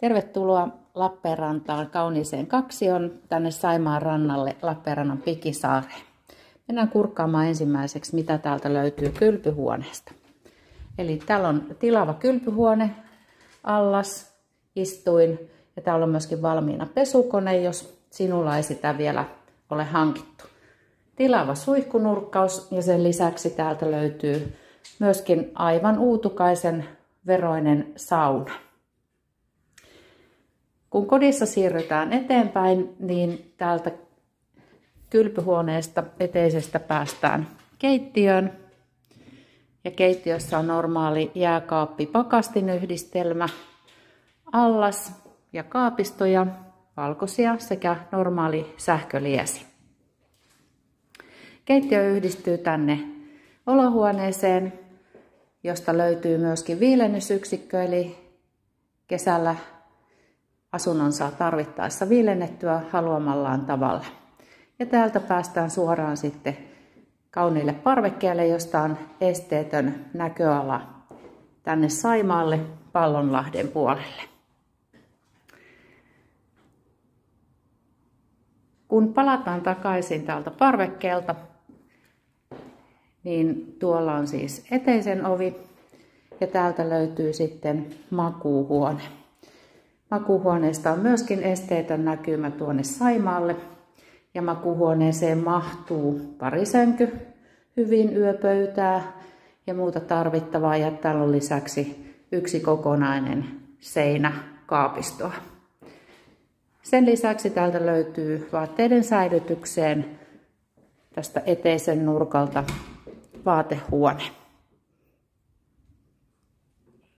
Tervetuloa Lappeenrantaan kauniiseen kaksioon tänne Saimaan rannalle Lappeenrannan Pikisaareen. Mennään kurkkaamaan ensimmäiseksi, mitä täältä löytyy kylpyhuoneesta. Eli täällä on tilava kylpyhuone, allas, istuin ja täällä on myöskin valmiina pesukone, jos sinulla ei sitä vielä ole hankittu. Tilava suihkunurkkaus ja sen lisäksi täältä löytyy myöskin aivan uutukaisen veroinen sauna. Kun kodissa siirrytään eteenpäin, niin täältä kylpyhuoneesta eteisestä päästään keittiöön. Ja keittiössä on normaali jääkaappi-pakastinyhdistelmä, allas ja kaapistoja, valkoisia sekä normaali sähköliesi. Keittiö yhdistyy tänne olohuoneeseen, josta löytyy myöskin viilennysyksikkö, eli kesällä asunnon saa tarvittaessa viilennettyä haluamallaan tavalla. Ja täältä päästään suoraan sitten kauniille parvekkeelle, josta on esteetön näköala tänne Saimaalle Pallonlahden puolelle. Kun palataan takaisin täältä parvekkeelta, niin tuolla on siis eteisen ovi ja täältä löytyy sitten makuuhuone. Makuuhuoneesta on myöskin esteetön näkymä tuonne Saimaalle ja makuuhuoneeseen mahtuu parisänky, hyvin yöpöytää ja muuta tarvittavaa ja täällä on lisäksi yksi kokonainen seinä kaapistoa. Sen lisäksi täältä löytyy vaatteiden säilytykseen tästä eteisen nurkalta vaatehuone.